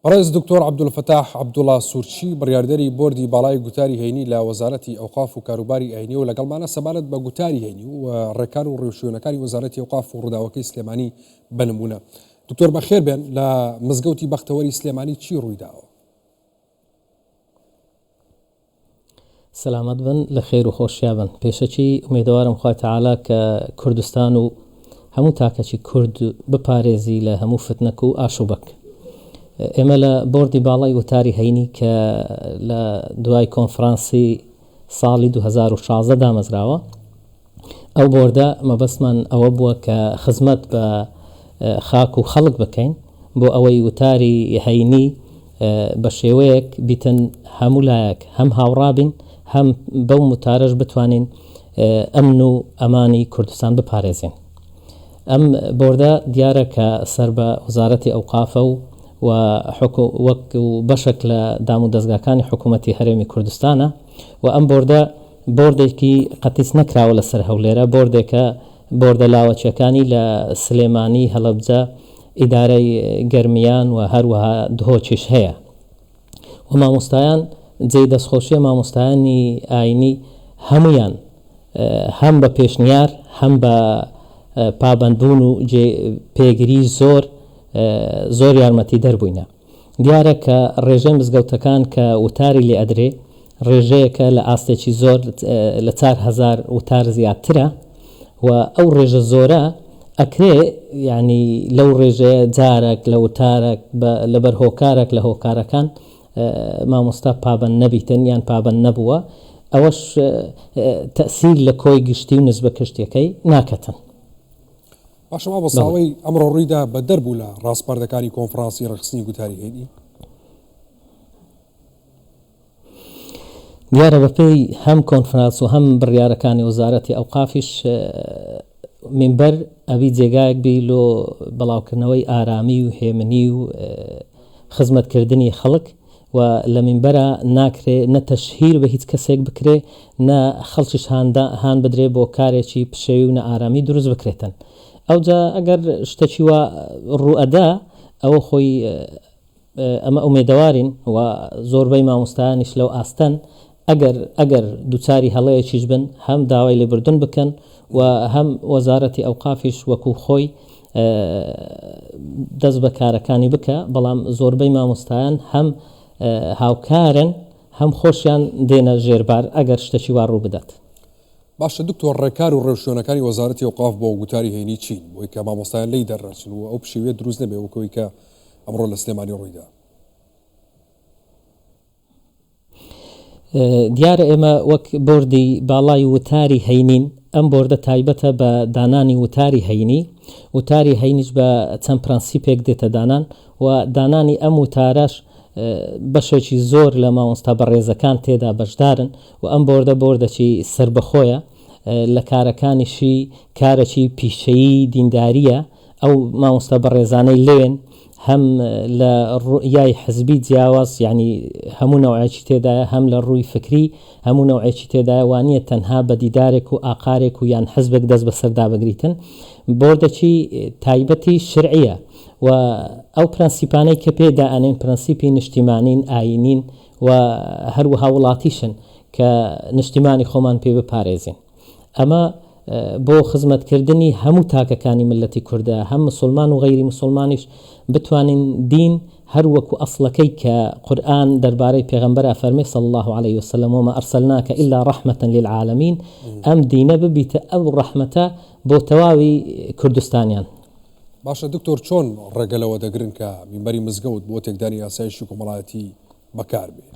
ڕێز دکتۆر عەبدولفتاح عەبدوڵڵا سوورچی بڕیاردەری بۆردی باڵای گوتاری هەینی لە وەزارەتی ئەوقاف و کاروباری ئاینی و لەگەڵمانە سەبارەت بە گوتاری هەینی و ڕێکان و ڕێوشوێنەکانی وەزارەتی ئەوقاف و ڕووداوەکەی سلێمانی بنمونە. دکتۆر بەخێر بێن، لە مزگەوتی بەختەوەری سلێمانی چی ڕوویداوە؟ سلامت بن، لە خێر و خۆشیا بن. پێشەچی ئومێدەوارم خوای تەعالا کە کوردستان و هەموو تاکەچی کورد بپارێزی لە هەموو فتنەک و ئاشوبەک. ئێمە لە بۆردی باڵای وتاری هەینی کە لە دوای کۆنفرانسی ساڵی 2016 دامەزراوە، ئەو بۆردە مەبەستمان ئەوە بووە کە خزمەت بە خاک و خەڵک بکەین بۆ ئەوەی وتاری هەینی بە شێوەیەک بیتن هەموو لایەک هەم هاوڕابین، هەم بەو متارەش بتوانین ئەمن و ئەمانی کوردستان بپارێزین. ئەم بۆردە دیارە کە سەر بە وەزارەتی ئەوقافە و وەک بەشێک لە دام و دەستگاکانی حکوومەتی هەرێمی کوردستانە و ئەم بۆردێکی قەتیس نەکراوە لەسەر هەولێرە، بۆردێکە بۆردە لاوەچیەکانی لە سلێمانی، هەڵەبجە، ئیدارەی گەرمیان و هەروەها دهۆچیش هەیە و مامۆستایان جێی دەستخۆشیە مامۆستایانی ئاینی هەمویان هەم بە پێشنیار هەم بە پابەندبوون و پێگیری زۆر یارمەتی دەربووینە. دیارە کە ڕێژەی مزگەوتەکان کە وتاری لێ ئەدرێ ڕێژەیەکە لە ئاستێکی زۆر لە 4,000 وتار زیاترە و ئەو ڕێژە زۆرە ئەکرێ، یعنی لەو ڕێژەیە جارێک لە وتارێک لەبەر هۆکارێک لە هۆکارەکان مامۆستا پابەند نەبیتن یان پابەند نەبووە، ئەوەش تەسیل لە کۆی گشتی و نزبە کشتیەکەی ناکەتن. باشەما بە ساڵی ئەمڕۆ ڕوویدا بە دەربوو لە ڕاستپەردەکانی کۆنفرانسی ڕەخستنی گوتاری هەینی. دیارە بەپێی هەم کۆنفرانس و هەم بڕیارەکانی وەزارەتی ئەوقافیش منبەر ئەبی جێگایەک بی لۆ بەڵاوکردنەوەی ئارامی و هێمنی و خزمەتکردنی خەڵک و لە منبەرە ناکرێ نە تەشهیر بە هیچ کەسێک بکرێ، نە خەڵکیش هان بدرێ بۆ کارێکی پشەوی و نە ئارامی دروست بکرێتن. ئەوجا ئەگەر شتێکی وا ڕوئەدا ئەوە خۆی ئەمە ئومێدەوارین و زۆربەی مامۆستایانیش لەو ئاستەن ئەگەر دووچاری هەڵەیەکیش بن هەم داوای لێبوردن بکەن و هەم وەزارەتی ئەوقافیش وەکو خۆی دەست بە کارەکانی بکە، بەڵام زۆربەی مامۆستایان هەم هاوکارن هەم خۆشیان دێنە ژێربار ئەگەر شتێکی وا ڕوو بدات. باشە دکتۆر، ڕێکار و ڕێوشوێنەکانی وەزارەتی ئەوقاف بۆ گوتاری هەینی چین بۆی کە مامۆستایان لی دەرڕاچن و ئەو پشێوێت دروست نەبێ وەکەوەی کە ئەمڕۆ لە سلێمانی ڕوویدا؟ دیارە ئێمە وەک بۆردی باڵای وتاری هەینین، ئەم بۆردە تایبەتە بە دانانی وتاری هەینی. وتاری هەینیش بە چەند پرەنسیپێک دێتە دانان و دانانی ئەم وتارەش بەشێکی زۆر لە مامۆستا بەڕێزەکان تێدا بەشدارن و ئەم بۆردەکی سربەخۆیە لە کارەکانیشی کارێکی پیشەیی دینداریە. ئەو مامۆستا بەڕێزانەی لێن هەم لە ڕوئیای حزبی جیاواز، یعنی هەموو نەوعێکی تێدایە، هەم لە ڕووی فکری هەموو نەوعێکی تێدایە، وانیە تەنها بە دیدارێک و ئاقارێک و یان حزبێک دەست بەسەردا بگریتن. بۆردێکی تایبەتی شرعیە و ئەو پرەنسیپانەی کە پێدا ئەنێن پرەنسیپی نیشتیمانین، ئاینین و هەروەها وڵاتیشن کە نیشتیمانی خۆمان پێ بپارێزین. ئەمە بۆ خزمەتکردنی هەموو تاکەکانی ملەتی کوردە، هەم مسلمان و غەیری مسلمانیش بتوانین دین هەر وەکو ئەسڵەکەی کە قورئان دەربارەی پێغەمبەر ئەفەرمێ صلی الله عليه وسلم وما أرسلناك إلا رحمة للعالمين، ئەم دینە ببیتە ئەو ڕەحمەتە بۆ تەواوی کوردستانیان. باشە دکتۆر، چۆن ڕێگەلەوە دەگرن کە منبەری مزگەوت بۆ تێکدانی یاسایشی کۆمەڵایەتی بەکار بێ؟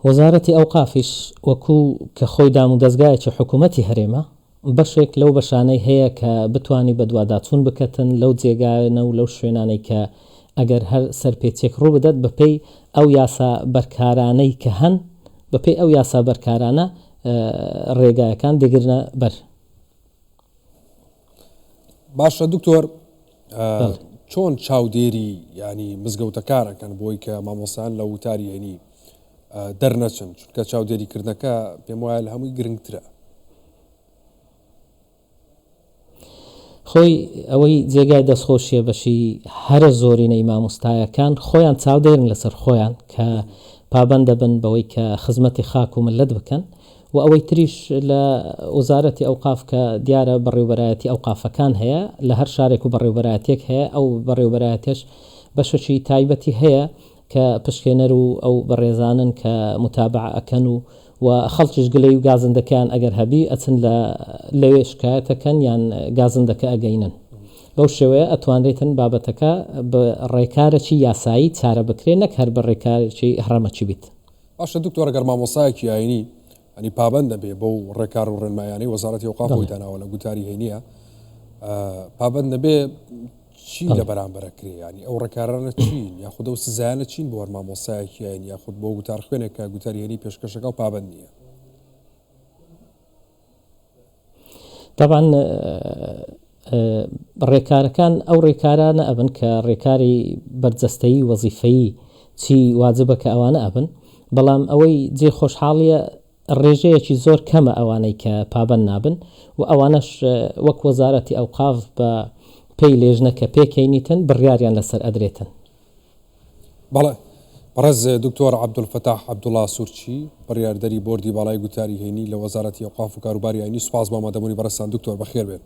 وەزارەتی ئەوقافیش وەکو کە خۆی دام و دەستگایەکی حکوومەتی هەرێمە بەشێک لەو بەشانەی هەیە کە بتوانی بە دوواداچوون بکەتن لەو جێگایەنە و لەو شوێنانەی کە ئەگەر هەر سەرپێچێک ڕوو بدات بەپێی ئەو یاسا بەرکارانەی کە هەن، بەپێی ئەو یاسا بەرکارانە ڕێگایەکان دەگرنە بەر. باشە دکتۆر، چۆن چاودێری ینی مزگەوتەکارەکەن بۆی کە مامۆستایان لە وتاری هەینی دەرنەچن، چونکە چاودێریکردنەکە پێم وایە لە هەمووی گرنگترە؟ خۆی ئەوەی جێگای دەستخۆشیە بەشی هەرە زۆرینەی مامۆستایەکان خۆیان چاودێرن لەسەر خۆیان کە پابەندە بن بەوەی کە خزمەتی خاک و ملت بکەن و ئەوەی تریش لە وەزارەتی ئەوقاف کە دیارە بەڕێوەبەرایەتی ئەوقافەکان هەیە لە هەر شارێک و بەڕێوەبەرایەتێک هەیە ئەو بەڕێوەبەرایەتیش بەشەکی تایبەتی هەیە کە پشکێنەر و ئەو بەڕێزانن کە متابعە ئەکەن و خەڵکیش گلەی و گازندەکان ئەگەر هەبی ئەچن لەوێ شکایەتەکەن یان گازندەکە ئەگەینن بەو شێوەیە ئەتوانرێتن بابەتەکە بە ڕێکارێکی یاسایی چارە بکرێ نەک هەر بە ڕێکارێکی هەڕەمەچی بیت. باشە دکتۆر ئەگەر مامۆستایەکی ئاینی ئەنی پابەند دەبێ بەو ڕێکار و ڕێنمایانەی وەزارەتی ئەوقاف خۆی داناوە لە گوتاری هەینیە پابەند دەبێ چی لە بەرامبەرەکرێ ینی ئەو ڕێکارانە چین یاخود ئەو سزایانە چین بۆ هەر مامۆستایەکی ئاینی یاخود بۆ گوتار خوێنێک کە گوتاری هەینی پێشکەشەکە و پابەند نییە. طبعا ڕێکارەکان ئەو ڕێکارانە ئەبن کە ڕێکاری بەرجەستەیی وەزیفەیی چی واجبە کە ئەوانە ئەبن بەڵام ئەوەی جێ خۆشحاڵیە ڕێژەیەکی زۆر کەمە ئەوانەی کە پابەند نابن و ئەوانەش وەک وەزارەتی ئەوقاف بە پێی لێژنە کە پێکەینیتن بڕیاریان لەسەر ئەدرێتن. بەڵێ بەڕێز دکتۆر عەبدولفتاح عەبدوڵڵا سوورچی بڕیاردەری بۆردی باڵای گوتاری هەینی لە وەزارەتی ئەوقاف و کاروباری ئاینی سوپاس بۆ ئامادەبوونی بەڕێستان دکتۆر بەخێر بێن.